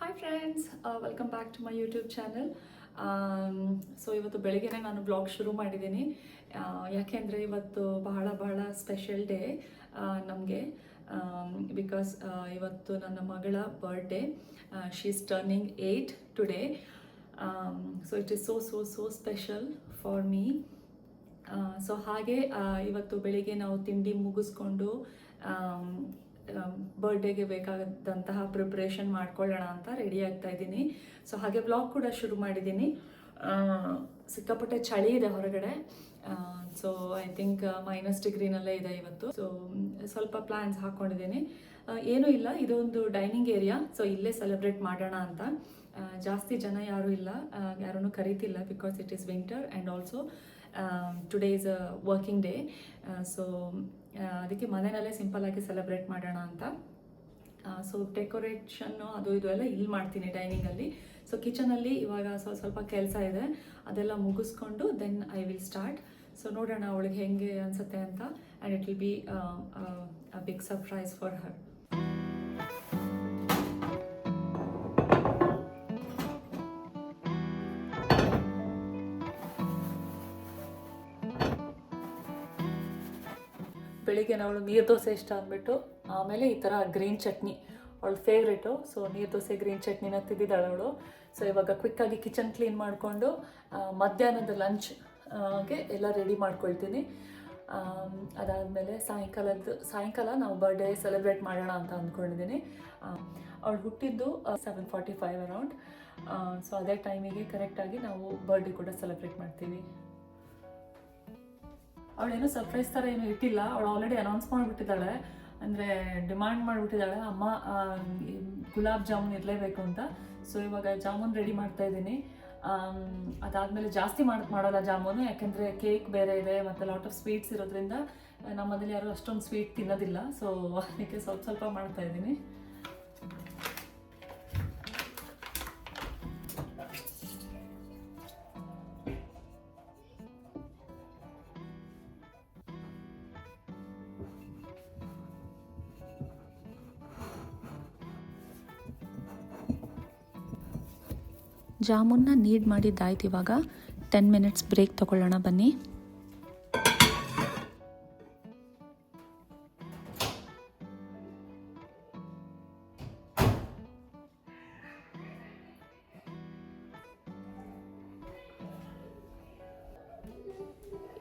Hi friends, welcome back to my YouTube channel. So ಇವತ್ತು ಬೆಳಿಗ್ಗೆನೇ ನಾನು ಬ್ಲಾಗ್ ಶುರು ಮಾಡಿದ್ದೀನಿ. ಯಾಕೆಂದರೆ ಇವತ್ತು ಬಹಳ ಬಹಳ ಸ್ಪೆಷಲ್ ಡೇ ನಮಗೆ. ಬಿಕಾಸ್ ಇವತ್ತು ನನ್ನ ಮಗಳ birthday. She is turning 8 today. So it is so special for me. So ಹಾಗೆ ಇವತ್ತು ಬೆಳಿಗ್ಗೆ ನಾವು ತಿಂಡಿ ಮುಗಿಸ್ಕೊಂಡು ಬರ್ಡೇಗೆ ಬೇಕಾದಂತಹ ಪ್ರಿಪ್ರೇಷನ್ ಮಾಡ್ಕೊಳ್ಳೋಣ ಅಂತ ರೆಡಿ ಆಗ್ತಾ ಇದ್ದೀನಿ. ಸೊ ಹಾಗೆ ಬ್ಲಾಗ್ ಕೂಡ ಶುರು ಮಾಡಿದ್ದೀನಿ. ಸಿಕ್ಕಾಪಟ್ಟೆ ಚಳಿ ಇದೆ ಹೊರಗಡೆ. ಸೊ ಐ ಥಿಂಕ್ -ಡಿಗ್ರಿನಲ್ಲೇ ಇದೆ ಇವತ್ತು. ಸೊ ಸ್ವಲ್ಪ ಪ್ಲ್ಯಾನ್ಸ್ ಹಾಕ್ಕೊಂಡಿದ್ದೀನಿ. ಏನೂ ಇಲ್ಲ, ಇದೊಂದು ಡೈನಿಂಗ್ ಏರಿಯಾ. ಸೊ ಇಲ್ಲೇ ಸೆಲೆಬ್ರೇಟ್ ಮಾಡೋಣ ಅಂತ. ಜಾಸ್ತಿ ಜನ ಯಾರೂ ಇಲ್ಲ, ಯಾರನ್ನೂ ಕರೀತಿಲ್ಲ because it is winter and also today is a working day. So ಅದಕ್ಕೆ ಮನೆಯಲ್ಲೇ ಸಿಂಪಲ್ಲಾಗಿ ಸೆಲೆಬ್ರೇಟ್ ಮಾಡೋಣ ಅಂತ. ಸೊ ಡೆಕೋರೇಷನ್ನು ಅದು ಇದು ಎಲ್ಲ ಇಲ್ಲಿ ಮಾಡ್ತೀನಿ ಡೈನಿಂಗಲ್ಲಿ. ಸೊ ಕಿಚನಲ್ಲಿ ಇವಾಗ ಸ್ವಲ್ಪ ಕೆಲಸ ಇದೆ, ಅದೆಲ್ಲ ಮುಗಿಸ್ಕೊಂಡು then I will start. So ನೋಡೋಣ ಅವಳಿಗೆ ಹೆಂಗೆ ಅನಿಸುತ್ತೆ ಅಂತ. And it will be a big surprise for her. ಬೆಳಿಗ್ಗೆ ಅವಳು ನೀರು ದೋಸೆ ಇಷ್ಟ ಅಂದ್ಬಿಟ್ಟು ಆಮೇಲೆ ಈ ಥರ ಗ್ರೀನ್ ಚಟ್ನಿ ಅವಳ ಫೇವ್ರೇಟು. ಸೊ ನೀರು ದೋಸೆ ಗ್ರೀನ್ ಚಟ್ನಿನ ತಿಂದಿದ್ದಾಳೆ ಅವಳು. ಸೊ ಇವಾಗ ಕ್ವಿಕ್ಕಾಗಿ ಕಿಚನ್ ಕ್ಲೀನ್ ಮಾಡಿಕೊಂಡು ಮಧ್ಯಾಹ್ನದ ಲಂಚ್ಗೆ ಎಲ್ಲ ರೆಡಿ ಮಾಡ್ಕೊಳ್ತೀನಿ. ಅದಾದಮೇಲೆ ಸಾಯಂಕಾಲ ನಾವು ಬರ್ಡೇ ಸೆಲೆಬ್ರೇಟ್ ಮಾಡೋಣ ಅಂತ ಅಂದ್ಕೊಂಡಿದ್ದೀನಿ. ಅವಳು ಹುಟ್ಟಿದ್ದು 7:45 ಅರೌಂಡ್. ಸೊ ಅದೇ ಟೈಮಿಗೆ ಕರೆಕ್ಟಾಗಿ ನಾವು ಬರ್ಡೇ ಕೂಡ ಸೆಲೆಬ್ರೇಟ್ ಮಾಡ್ತೀವಿ. ಅವಳೇನು ಸರ್ಪ್ರೈಸ್ ಥರ ಏನು ಇಟ್ಟಿಲ್ಲ, ಅವಳು ಆಲ್ರೆಡಿ ಅನೌನ್ಸ್ ಮಾಡಿಬಿಟ್ಟಿದ್ದಾಳೆ. ಅಂದರೆ ಡಿಮ್ಯಾಂಡ್ ಮಾಡಿಬಿಟ್ಟಿದ್ದಾಳೆ, ಅಮ್ಮ ಗುಲಾಬ್ ಜಾಮೂನ್ ಇರಲೇಬೇಕು ಅಂತ. ಸೊ ಇವಾಗ ಜಾಮೂನ್ ರೆಡಿ ಮಾಡ್ತಾ ಇದ್ದೀನಿ. ಅದಾದಮೇಲೆ ಜಾಸ್ತಿ ಮಾಡೋಲ್ಲ ಜಾಮೂನು, ಯಾಕೆಂದರೆ ಕೇಕ್ ಬೇರೆ ಇದೆ ಮತ್ತು ಲಾಟ್ ಆಫ್ ಸ್ವೀಟ್ಸ್ ಇರೋದ್ರಿಂದ ನಮ್ಮನೇಲಿ ಯಾರು ಅಷ್ಟೊಂದು ಸ್ವೀಟ್ ತಿನ್ನೋದಿಲ್ಲ. ಸೊ ಅದಕ್ಕೆ ಸ್ವಲ್ಪ ಮಾಡ್ತಾ ಇದ್ದೀನಿ. ಜಾಮೂನ್ನ ನೀಡ್ ಮಾಡಿದ್ದಾಯ್ತು. ಇವಾಗ 10 ಮಿನಿಟ್ಸ್ ಬ್ರೇಕ್ ತಗೊಳ್ಳೋಣ ಬನ್ನಿ.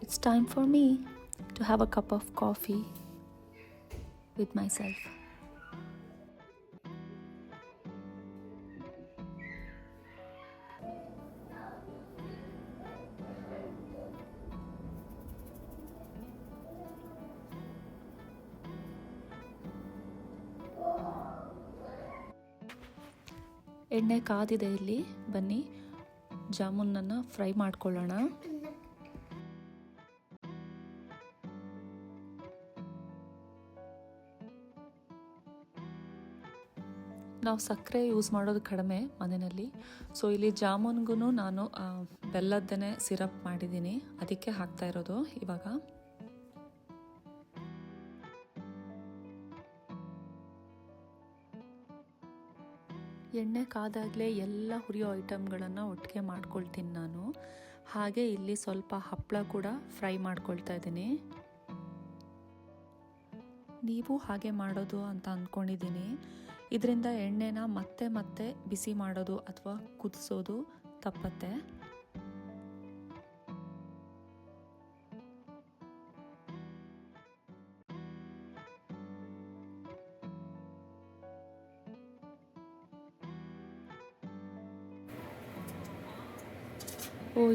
It's time for me to have a cup of coffee with myself. ಎಣ್ಣೆ ಕಾದಿದೆ ಇಲ್ಲಿ, ಬನ್ನಿ ಜಾಮೂನನ್ನು ಫ್ರೈ ಮಾಡ್ಕೊಳ್ಳೋಣ. ನಾವು ಸಕ್ಕರೆ ಯೂಸ್ ಮಾಡೋದು ಕಡಿಮೆ ಮನೆಯಲ್ಲಿ. ಸೊ ಇಲ್ಲಿ ಜಾಮೂನ್ಗೂ ನಾನು ಬೆಲ್ಲದ್ದನ್ನೇ ಸಿರಪ್ ಮಾಡಿದ್ದೀನಿ, ಅದಕ್ಕೆ ಹಾಕ್ತಾ ಇರೋದು ಇವಾಗ. ಎಣ್ಣೆ ಕಾದಾಗಲೇ ಎಲ್ಲ ಹುರಿಯೋ ಐಟಮ್ಗಳನ್ನು ಒಟ್ಟಿಗೆ ಮಾಡ್ಕೊಳ್ತೀನಿ ನಾನು. ಹಾಗೆ ಇಲ್ಲಿ ಸ್ವಲ್ಪ ಹಪ್ಪಳ ಕೂಡ ಫ್ರೈ ಮಾಡ್ಕೊಳ್ತಾ ಇದ್ದೀನಿ. ನೀವು ಹಾಗೆ ಮಾಡೋದು ಅಂತ ಅಂದ್ಕೊಂಡಿದ್ದೀನಿ. ಇದರಿಂದ ಎಣ್ಣೆನ ಮತ್ತೆ ಬಿಸಿ ಮಾಡೋದು ಅಥವಾ ಕುದಿಸೋದು ತಪ್ಪತ್ತೆ.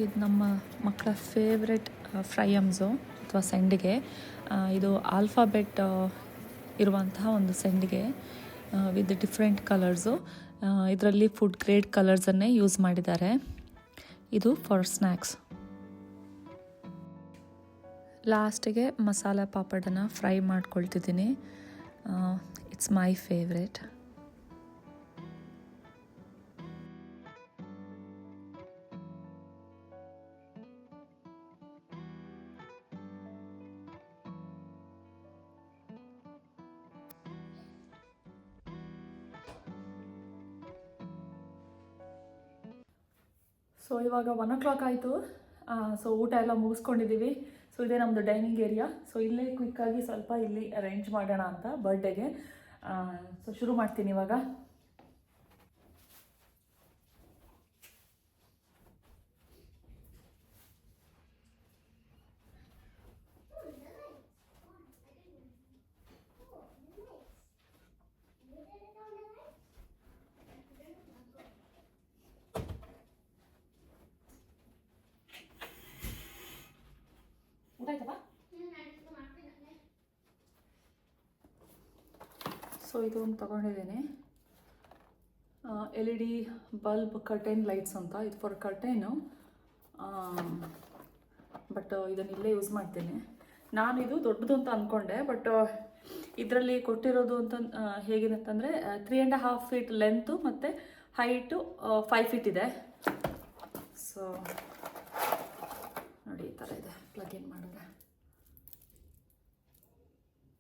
ಇದು ನಮ್ಮ ಮಕ್ಕಳ ಫೇವ್ರೆಟ್ ಫ್ರೈ ಅಮ್ಸು ಅಥವಾ ಸೆಂಡಿಗೆ. ಇದು ಆಲ್ಫಾಬೆಟ್ ಇರುವಂತಹ ಒಂದು ಸೆಂಡಿಗೆ ವಿತ್ ಡಿಫ್ರೆಂಟ್ ಕಲರ್ಸು. ಇದರಲ್ಲಿ ಫುಡ್ ಗ್ರೇಡ್ ಕಲರ್ಸನ್ನೇ ಯೂಸ್ ಮಾಡಿದ್ದಾರೆ. ಇದು ಫಾರ್ ಸ್ನ್ಯಾಕ್ಸ್. ಲಾಸ್ಟಿಗೆ ಮಸಾಲ ಪಾಪಡನ್ನು ಫ್ರೈ ಮಾಡ್ಕೊಳ್ತಿದ್ದೀನಿ. It's my favourite. ಸೊ ಇವಾಗ 1 o'clock ಆಯಿತು. ಸೊ ಊಟ ಎಲ್ಲ ಮುಗಿಸ್ಕೊಂಡಿದ್ದೀವಿ. ಸೊ ಇದೇ ನಮ್ಮದು ಡೈನಿಂಗ್ ಏರಿಯಾ. ಸೊ ಇಲ್ಲೇ ಕ್ವಿಕ್ಕಾಗಿ ಸ್ವಲ್ಪ ಇಲ್ಲಿ ಅರೇಂಜ್ ಮಾಡೋಣ ಅಂತ ಬರ್ಡೇಗೆ. ಸೊ ಶುರು ಮಾಡ್ತೀನಿ ಇವಾಗ. ಊಟ ಆಯ್ತಪ್ಪ? ಸೊ ಇದು ಒಂದು ತೊಗೊಂಡಿದ್ದೀನಿ, LED ಬಲ್ಬ್ ಕರ್ಟೈನ್ ಲೈಟ್ಸ್ ಅಂತ. ಇದು ಫಾರ್ ಕರ್ಟೈನು, ಬಟ್ ಇದನ್ನು ಇಲ್ಲೇ ಯೂಸ್ ಮಾಡ್ತೀನಿ ನಾನು. ಇದು ದೊಡ್ಡದು ಅಂತ ಅಂದ್ಕೊಂಡೆ, ಬಟ್ ಇದರಲ್ಲಿ ಕೊಟ್ಟಿರೋದು ಅಂತ ಹೇಗಿದೆ ಅಂತಂದರೆ 3.5 feet ಲೆಂತು ಮತ್ತು ಹೈಟು 5 feet ಇದೆ. ಸೊ ನೋಡಿ ಈ ಥರ ಇದೆ ಪ್ಲಗ್ ಇನ್ ಮಾಡಿದ್ರೆ.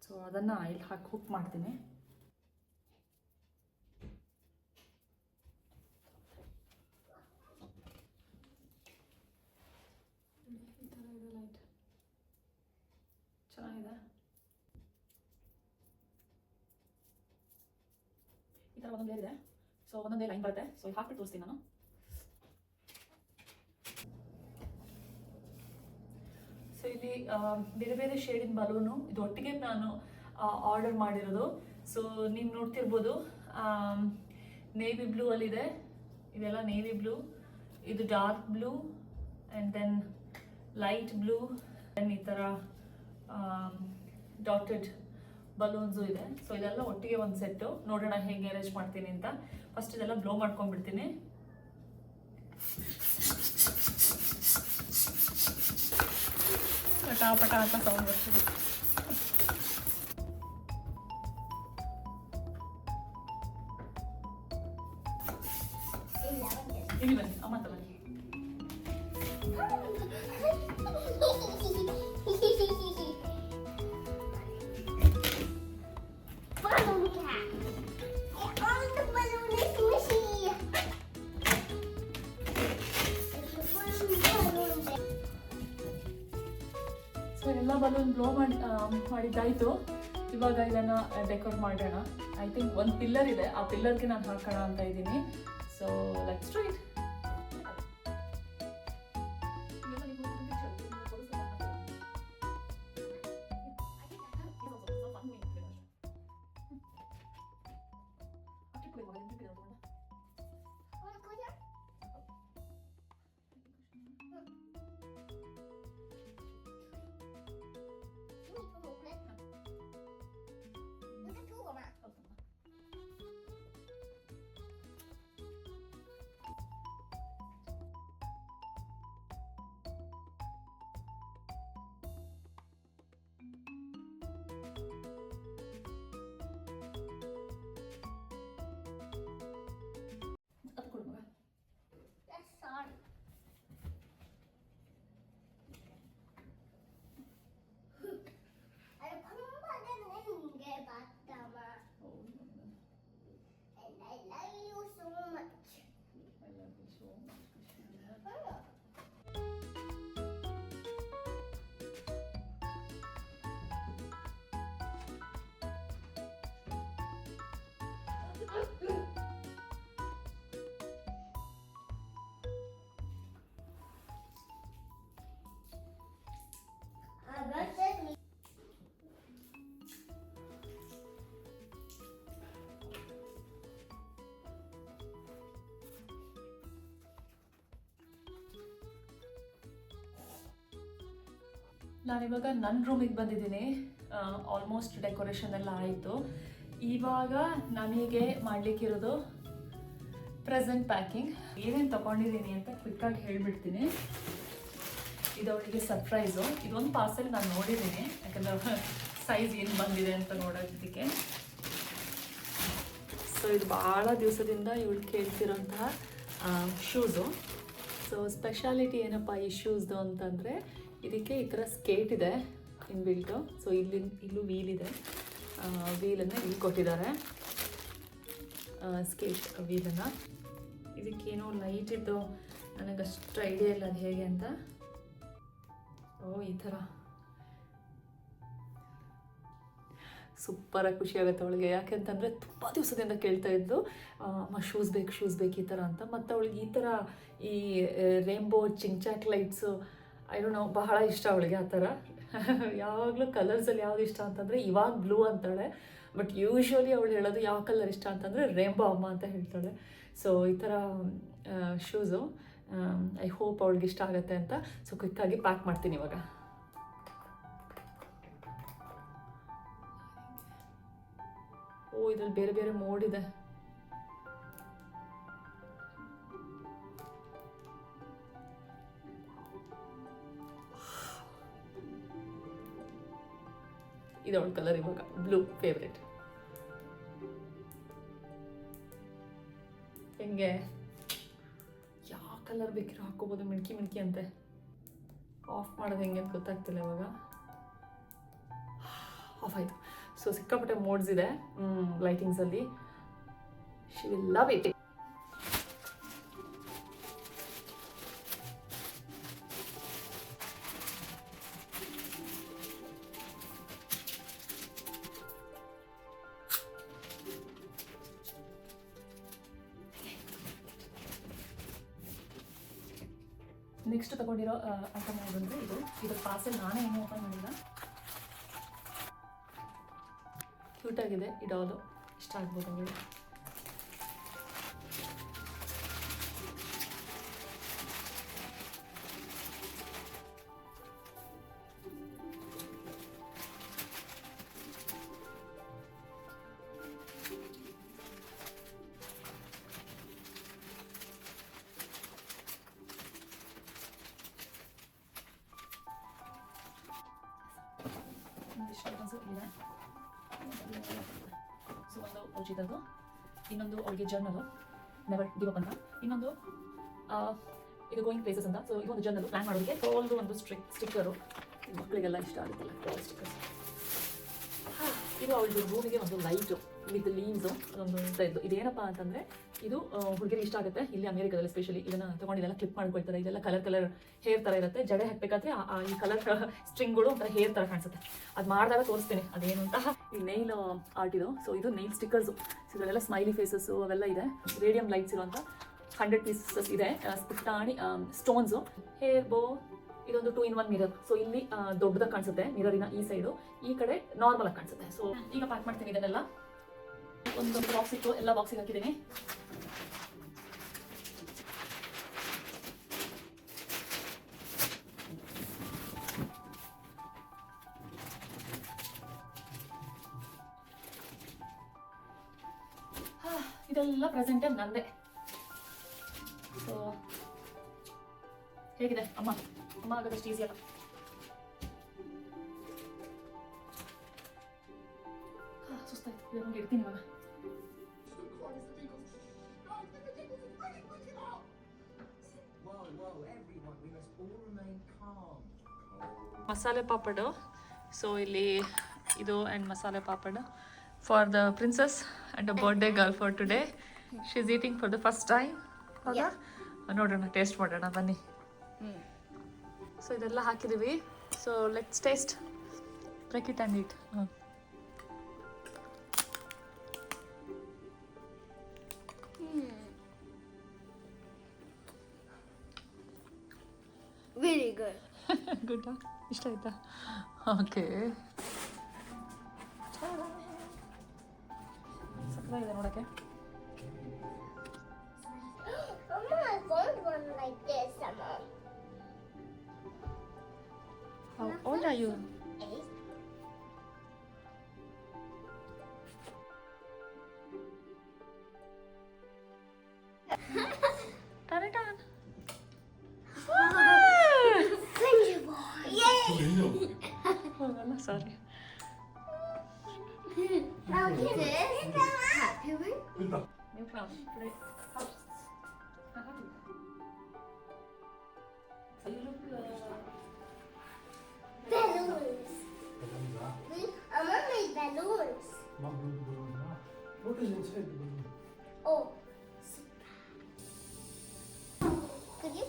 ಸೊ ಅದನ್ನು ಇಲ್ಲಿ ಹಾಕಿ ಹುಕ್ ಮಾಡ್ತೀನಿ. ಈ ಥರ ಇದೆ ಲೈಟ್, ಚೆನ್ನಾಗಿದೆ. ಈ ಥರ ಒಂದೊಂದು ಇದೆ. ಸೊ ಒಂದೊಂದೇ ಲೈನ್ ಬರುತ್ತೆ. ಸೊ ಇದು ಹಾಕಿ ತೋರಿಸ್ತೀನಿ ನಾನು. ಸೊ ಇಲ್ಲಿ ಬೇರೆ ಬೇರೆ ಶೇಡಿನ ಬಲೂನು ಇದು ಒಟ್ಟಿಗೆ ನಾನು ಆರ್ಡರ್ ಮಾಡಿರೋದು. ಸೊ ನೀವು ನೋಡ್ತಿರ್ಬೋದು, ನೇವಿ ಬ್ಲೂ ಅಲ್ಲಿದೆ, ಇದೆಲ್ಲ ನೇವಿ ಬ್ಲೂ, ಇದು dark blue and then light blue, then ಈ ಥರ ಡಾಟೆಡ್ ಬಲೂನ್ಸು ಇದೆ. ಸೊ ಇದೆಲ್ಲ ಒಟ್ಟಿಗೆ ಒಂದು ಸೆಟ್ಟು. ನೋಡೋಣ ಹೇಗೆ ಅರೇಂಜ್ ಮಾಡ್ತೀನಿ ಅಂತ. ಫಸ್ಟ್ ಇದೆಲ್ಲ ಬ್ಲೋ ಮಾಡ್ಕೊಂಡ್ಬಿಡ್ತೀನಿ. ಪಟ ಅಂತ ಸೌಂಡ್ ಬರ್ತದೆ. ಇಲ್ಲಿ ಬನ್ನಿ, ಅಮ್ಮ ಹತ್ರ ಬನ್ನಿ. ಸೊ ಎಲ್ಲ ಬಲೂನ್ ಬ್ಲೋ ಮಾಡಿದ್ದಾಯಿತು. ಇವಾಗ ಇದನ್ನು ಡೆಕೋರ್ ಮಾಡೋಣ. ಐ ಥಿಂಕ್ ಒಂದು ಪಿಲ್ಲರ್ ಇದೆ, ಆ ಪಿಲ್ಲರ್ಗೆ ನಾನು ಹಾಕೋಣ ಅಂತ ಇದ್ದೀನಿ. So let's try it. ನಾನಿವಾಗ ನನ್ನ ರೂಮಿಗೆ ಬಂದಿದ್ದೀನಿ. ಆಲ್ಮೋಸ್ಟ್ ಡೆಕೋರೇಷನ್ ಎಲ್ಲ ಆಯಿತು. ಇವಾಗ ನನಗೆ ಮಾಡಲಿಕ್ಕಿರೋದು ಪ್ರೆಸೆಂಟ್ ಪ್ಯಾಕಿಂಗ್. ಏನೇನು ತೊಗೊಂಡಿದ್ದೀನಿ ಅಂತ ಕ್ವಿಕ್ಕಾಗಿ ಹೇಳಿಬಿಡ್ತೀನಿ. ಇದು ಅವಳಿಗೆ ಸರ್ಪ್ರೈಸು. ಇದೊಂದು ಪಾರ್ಸೆಲ್ ನಾನು ನೋಡಿದ್ದೀನಿ, ಯಾಕಂದರೆ ಸೈಜ್ ಏನು ಬಂದಿದೆ ಅಂತ ನೋಡೋದಕ್ಕೆ. ಸೊ ಇದು ಭಾಳ ದಿವಸದಿಂದ ಇವಳು ಕೇಳ್ತಿರೋಂತಹ ಶೂಸು. ಸೊ ಸ್ಪೆಷಾಲಿಟಿ ಏನಪ್ಪ ಈ ಶೂಸ್ದು ಅಂತಂದರೆ, ಇದಕ್ಕೆ ಈ ಥರ ಸ್ಕೇಟ್ ಇದೆ ಇನ್ಬಿಲ್ಟು. ಸೊ ಇಲ್ಲೂ ವೀಲ್ ಇದೆ. ವೀಲನ್ನು ಇಲ್ಲಿ ಕೊಟ್ಟಿದ್ದಾರೆ, ಸ್ಕೇಟ್ ವೀಲನ್ನು. ಇದಕ್ಕೇನೋ ಲೈಟ್ ಇದ್ದು ನನಗಷ್ಟು ಐಡಿಯಾ ಇಲ್ಲ ಅದು ಹೇಗೆ ಅಂತ. ಈ ಥರ ಸೂಪರಾಗಿ ಖುಷಿ ಆಗುತ್ತೆ ಅವಳಿಗೆ. ಯಾಕೆಂತಂದರೆ ತುಂಬ ದಿವಸದಿಂದ ಕೇಳ್ತಾ ಇದ್ದು ಅಮ್ಮ ಶೂಸ್ ಬೇಕು ಈ ಥರ ಅಂತ. ಮತ್ತು ಅವಳಿಗೆ ಈ ಥರ ಈ ರೇನ್ಬೋ ಚಿಂಚಾಕ್ ಲೈಟ್ಸು ಐ ಡೋಂಟ್ ನೋ ಬಹಳ ಇಷ್ಟ ಅವಳಿಗೆ ಆ ಥರ. ಯಾವಾಗಲೂ ಕಲರ್ಸಲ್ಲಿ ಯಾವ್ದು ಇಷ್ಟ ಅಂತಂದರೆ ಇವಾಗ ಬ್ಲೂ ಅಂತಾಳೆ, ಬಟ್ ಯೂಶ್ವಲಿ ಅವಳು ಹೇಳೋದು ಯಾವ ಕಲರ್ ಇಷ್ಟ ಅಂತಂದರೆ ರೇನ್ಬೋ ಅಮ್ಮ ಅಂತ ಹೇಳ್ತಾಳೆ. ಸೊ ಈ ಥರ ಶೂಸು ಐ ಹೋಪ್ ಅವಳಿಗೆ ಇಷ್ಟ ಆಗುತ್ತೆ ಅಂತ. ಸೊ ಕ್ವಿಕ್ಕಾಗಿ ಪ್ಯಾಕ್ ಮಾಡ್ತೀನಿ ಇವಾಗ. ಇದ್ರಲ್ಲಿ ಬೇರೆ ಬೇರೆ ಮೋಡ್ ಇದೆ. ಇದು ಅವಳ ಕಲರ್ ಇವಾಗ ಬ್ಲೂ ಫೇವ್ರೆಟ್. ಹೆಂಗೆ ಯಾವ ಕಲರ್ ಬೇಕಿರೋ ಹಾಕೋಬೋದು, ಮಿಣ್ಕಿ ಅಂತೆ. ಆಫ್ ಮಾಡೋದು ಹೆಂಗೆ ಅಂತ ಗೊತ್ತಾಗ್ತಿಲ್ಲ ಇವಾಗ. ಆಫ್ ಆಯಿತು. ಸೊ ಸಿಕ್ಕಾಪಟ್ಟೆ ಮೋಡ್ಸ್ ಇದೆ ಲೈಟಿಂಗ್ಸಲ್ಲಿ. She will love it. Next ತಗೊಂಡಿರೋ ಐಟಮ್ ಯಾವುದಂದ್ರೆ ಇದು ಪಾರ್ಸೆಲ್ ನಾನೇ ಏನು ಓಪನ್ ಮಾಡಿಲ್ಲ. ಕ್ಯೂಟಾಗಿದೆ. ಈ ಡಾಲು ಇಷ್ಟ ಆಗ್ಬೋದು ಅವಳು. ಇದೆ. ಸೊ ಒಂದು ಔಷಧದ್ದು, ಇನ್ನೊಂದು ಅವಳಿಗೆ ಜರ್ನಲು ನೆವರ್ ಗಿವ್ ಅಪ್ ಅಂತ, ಇನ್ನೊಂದು ಇದು ಗೋಯಿಂಗ್ ಪ್ಲೇಸಸ್ ಅಂತ. ಸೊ ಇದೊಂದು ಜರ್ನಲ್ ಪ್ಲಾನ್ ಮಾಡೋದಕ್ಕೆ. ಟೋಲ್ದು ಒಂದು ಸ್ಟಿಕ್ಕರು, ಮಕ್ಕಳಿಗೆಲ್ಲ ಇಷ್ಟ ಆಗುತ್ತಲ್ಲ ಟೋಲ್ ಸ್ಟಿಕ್ಕರ್ಸ್. ಇದು ಅವಳಿಗೆ ರೂಮಿಗೆ ಒಂದು ಲೈಟು ವಿತ್ ಲೀವ್ಸು ಅದೊಂದು ಇದ್ದು. ಇದೇನಪ್ಪ ಅಂತಂದರೆ ಇದು ಹುಡುಗಿರಿಗೆ ಇಷ್ಟ ಆಗುತ್ತೆ. ಇಲ್ಲಿ ಅಮೇರಿಕಾದಲ್ಲಿ ಸ್ಪೆಷಲಿ ಇದನ್ನು ತೊಗೊಂಡಿದ್ದೆಲ್ಲ ಕ್ಲಿಪ್ ಮಾಡ್ಕೊಳ್ತಾರೆ. ಇದೆಲ್ಲ ಕಲರ್ ಹೇರ್ ಥರ ಇರುತ್ತೆ. ಜಡೆ ಹಾಕಬೇಕಾದ್ರೆ ಈ ಕಲರ್ ಸ್ಟ್ರಿಂಗ್ಗಳು ಒಂಥರ ಹೇರ್ ಥರ ಕಾಣಿಸುತ್ತೆ. ಅದು ಮಾಡಿದಾಗ ತೋರಿಸ್ತೀನಿ ಅದೇನು ಅಂತ. ಈ ನೈಲ್ ಆರ್ಟ್ ಇದು. ಸೊ ಇದು ನೈಲ್ ಸ್ಟಿಕ್ಕರ್ಸು. ಸೊ ಇದರಲ್ಲೆಲ್ಲ ಸ್ಮೈಲಿ ಫೇಸಸ್ಸು ಅವೆಲ್ಲ ಇದೆ. ರೇಡಿಯಂ ಲೈಟ್ಸ್ ಇರುವಂಥ 100 ಪೀಸಸ್ ಇದೆ. ಪುಟ್ಟಾಣಿ ಸ್ಟೋನ್ಸು, ಹೇರ್ ಬೋ. ಇದೊಂದು 2-in-1 ಮಿರರ್. ಸೊ ಇಲ್ಲಿ ದೊಡ್ಡದಾಗಿ ಕಾಣಿಸುತ್ತೆ ಮಿರರಿನ ಈ ಸೈಡು, ಈ ಕಡೆ ನಾರ್ಮಲ್ ಆಗಿ ಕಾಣಿಸುತ್ತೆ. ಸೊ ಈಗ ಪ್ಯಾಕ್ ಮಾಡ್ತೀನಿ ಇದನ್ನೆಲ್ಲ. ಒಂದು ಬಾಕ್ಸ್ ಇಟ್ಟು ಎಲ್ಲ ಬಾಕ್ಸಿಗೆ ಹಾಕಿದ್ದೀನಿ. ಇದೆಲ್ಲ ಪ್ರೆಸೆಂಟೇ ನಂದೇ. ಸೊ ಹೇಗಿದೆ ಅಮ್ಮ ಆಗೋದಷ್ಟು ಈಸಿ ಅಲ್ಲ. ಸುಸ್ತಾಯ್ತು. ಇದೊಂದು ಇಡ್ತೀನಿ ಇವಾಗ. ಮಸಾಲೆ ಪಾಪಡು. ಸೊ ಇಲ್ಲಿ ಇದು and masala papad for the princess and a birthday girl for today. She is eating for the first time. ಹೌದಾ? ನೋಡೋಣ, ಟೇಸ್ಟ್ ಮಾಡೋಣ ಬನ್ನಿ. ಸೊ ಇದೆಲ್ಲ ಹಾಕಿದ್ದೀವಿ. So let's taste. Break it and eat. Really good. Good. ಇಷ್ಟ ಆಯ್ತಾ? ಓಕೆ. ಸಕ್ಕತ್ತಾಗಿದೆ ನೋಡೋಕ್ಕೆ. Mama, I want one like this, Mama. How old are you? 8. Turn it on. Finger boy. Yay! Oh, no, sorry. Now get it. Happy one. New crown. Today. House. So you look Balloons. Mama made balloons. What is inside the balloon? Oh. Could you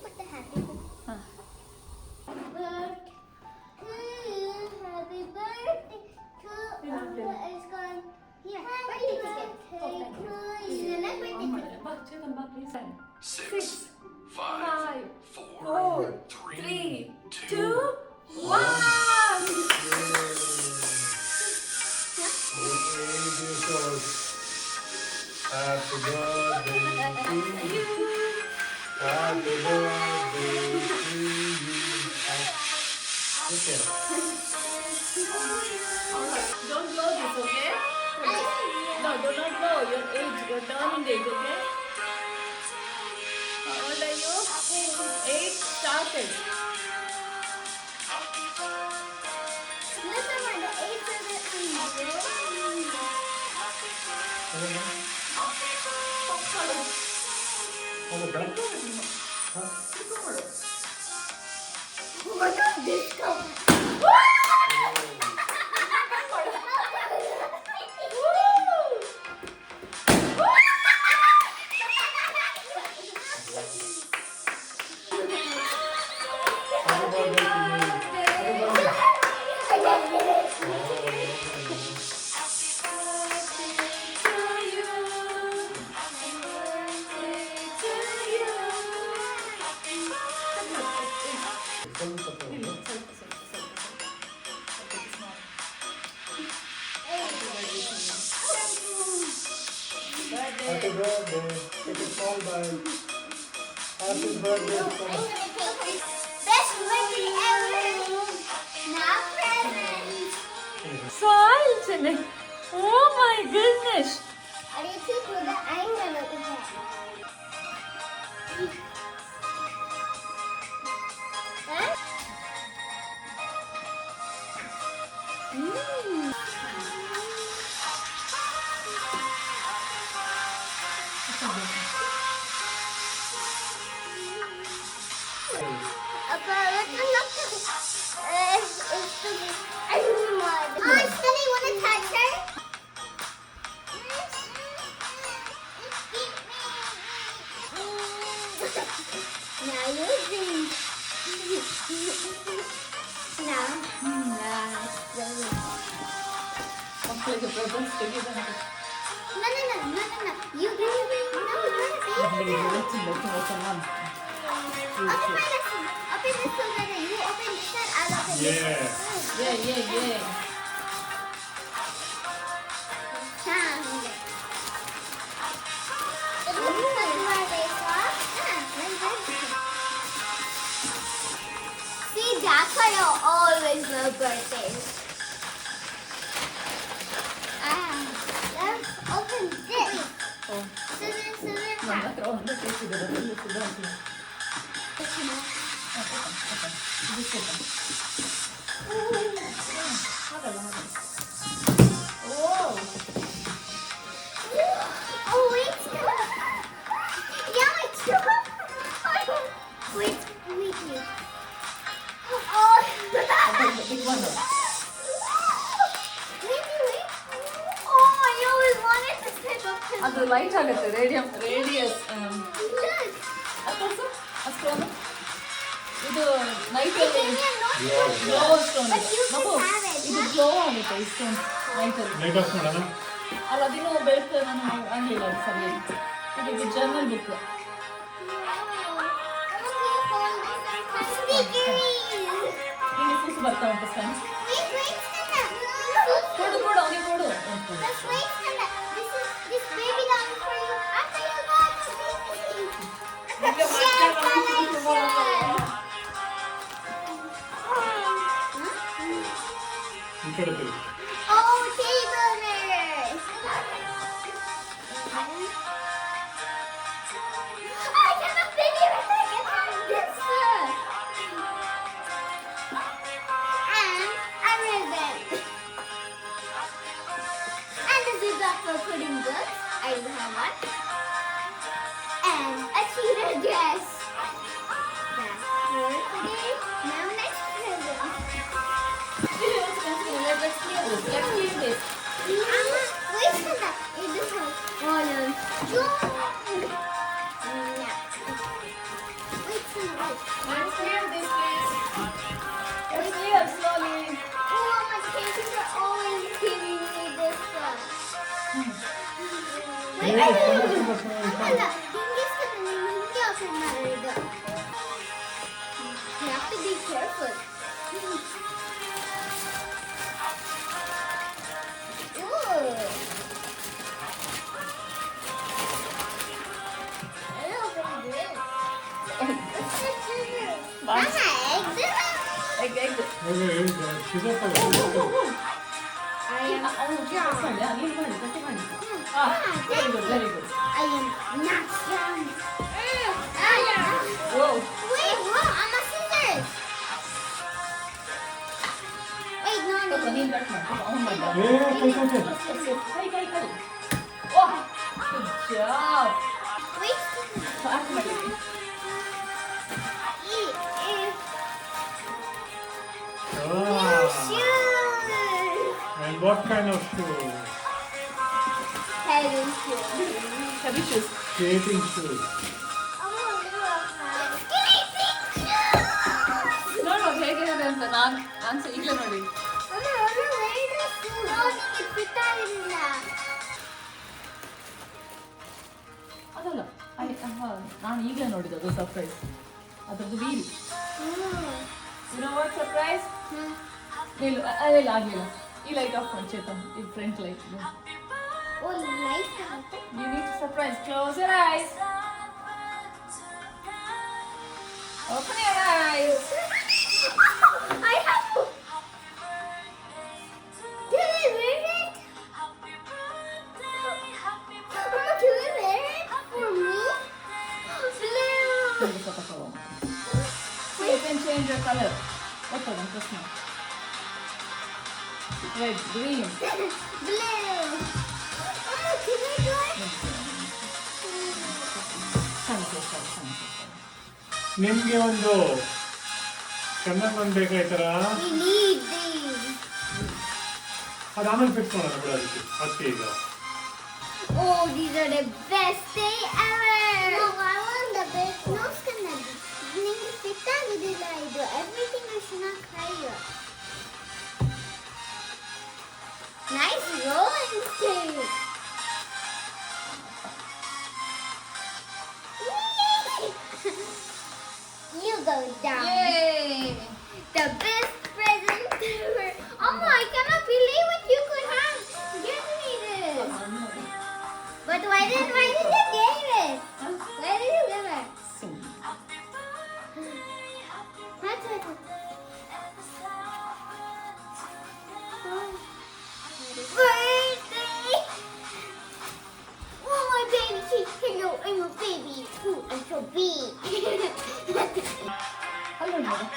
6, 5, 4, 3, 2, 1. Happy birthday to you. Happy birthday to you. Okay. Don't blow this, okay? No, do not blow your age, your turning age, okay? How old are you? 8 started. Listen, when the eighth of it All of that? Oh my god, disco! Happy birthday to you. Happy birthday. Happy birthday. Take a small bite. Happy birthday. Best birthday ever! Now presents! Smile, Chennai. Oh my goodness. Are you too good? I'm gonna look at that. Sunny, wanna touch her? Now you drink. Now. ಮಕ್ಕಳಿಗೆ presents ತೆಗೆಯೋದಂತೆ. No. You bring. No, ಮಕ್ಕಳಿಗೆ you ಇವತ್ತಿಂದ ತುಂಬಾ ಚೆನ್ನಾಗಿ. Open this together. You open this side, I'll open this Yeah. side. Yeah. Sound. It looks like birthday clock. See, that's why I always love birthdays. Let's open this. Oh. Scissors. ನನ್ನ ಹತ್ರ ಒಂದು piece ಇದೆ ಅದರಲ್ಲಿ ಕೂಡ ಹಾಕಿ. ಇದು ಸ್ವಲ್ಪ. ಹಾಗಲ್ಲ. ಓ. Oh, wait. Yeah, it's Wait. Oh. Big one. Wait. Oh, I always wanted to pick up his. ಅದು ಲೈಟ್ ಆಗುತ್ತೆ ರೇಡಿಯಸ್ Look. ಅದು ಅಷ್ಟೊಂದು ಇದು ನೈಟಲ್ಲಿ glow stone But you can ಮಗು have it, ಇದು huh? ಗ್ಲೋ ಆಗುತ್ತೆ ಈ ಸ್ಟೋನ್ ನೈಟಲ್ಲಿ Light off ಮಾಡೋಣ. ಅಲ್ಲ ಅದಿನ್ನೂ ಬೆಳಕು ನಾನು ಆಗಲಿಲ್ಲ ಸರಿಯಾಗಿ ಇದು ಜರ್ನಲ್ ಬುಕ್ ಇಲ್ಲಿ ಕೂಸು ಬರ್ತಾ ಉಂಟು ಫ್ರೆಂಡ್ಸ್ ಕೊಡು ಅವನಿಗೆ ಕೊಡು ಈ ಕಡೆ ತಿರುಗಿ. Oh, table manners! I got a video and I can have this one. And a ribbon. And a zipper for putting books. I do have one. And a cheetah dress. That's for today. Now next present. Let's clear this. Wait for that. It is one of Wait for that. Let's clear this, please. Let's clear slowly. Oh, my parents are always giving me this stuff. Wait, Hey, come on. Hala, hindi sa ಇದು. You have to be careful. Ooh. Hello, baby. Mama, eggs. Egg. I am John. Very good I am not John. Oh Wait, what? I'm a scissors. Wait, no. ನೀನು cut ಮಾಡಿ ಅವ್ನು ಮಾಡಿ ಕೈ ಓಹ್ good job Wait. ಸಾಕು ಮಾಡಿ Ah, Shoes. and what kind of shoes? Heavy shoes. Heavy shoes Skating shoes. Skinny pink shoes. ನೋಡು ಹೇಗಿದೆ ಅಂತ ನಾನು ಸಹ ಈಗಲೇ ನೋಡಿ ನಿಂಗೆ fit ಆಗಿಲ್ಲ. ಅದಲ್ಲ ನಾನು ಈಗಲೇ ನೋಡಿದ್ದು ಸರ್ಪ್ರೈಸ್ ಅದ್ರದ್ದು well you know what surprise ಇಲ್ಲ ಅದೆಲ್ಲ ಆಗಲಿಲ್ಲ ಈ ಲೈಟ್ ಆಫ್ ಮಾಡಿ ಚೇತನ್ ಈ ಫ್ರಂಟ್ ಲೈಟ್ ಓ ಲೈಟ್ ಅಂತ. You need to surprise close your eyes open your eyes I have to. Can I wear it? Mama, can we wear it for me? Blue. So you can change your color. What color? Just now. Red, green. Blue. Mama, can I do it? ನಿಮ್ಗೆ ಒಂದು ಚೆನ್ನಾಗಿ ಒಂದು ಬೇಕಾಯ್ತಾರ We need these. ಅದು ಆಮೇಲೆ fix ಮಾಡೋಣ ಬಿಡ ಅದಕ್ಕೆ ಈಗ Oh, these are the best day ever. No, I want the best. No, Skanadi. ನಿಂಗೆ ಫಿಟ್ ಆಗುದಿಲ್ಲ ಇದು. Everything is not higher. Nice rolling skate. You go down. Yay! The best present ever. Oh, I cannot believe what you could have given me this. But why did you give it? Why did you give it? What's it? Birthday! Oh, my baby. Hello, I'm a baby. Ooh, I'm so big. Hello, mother.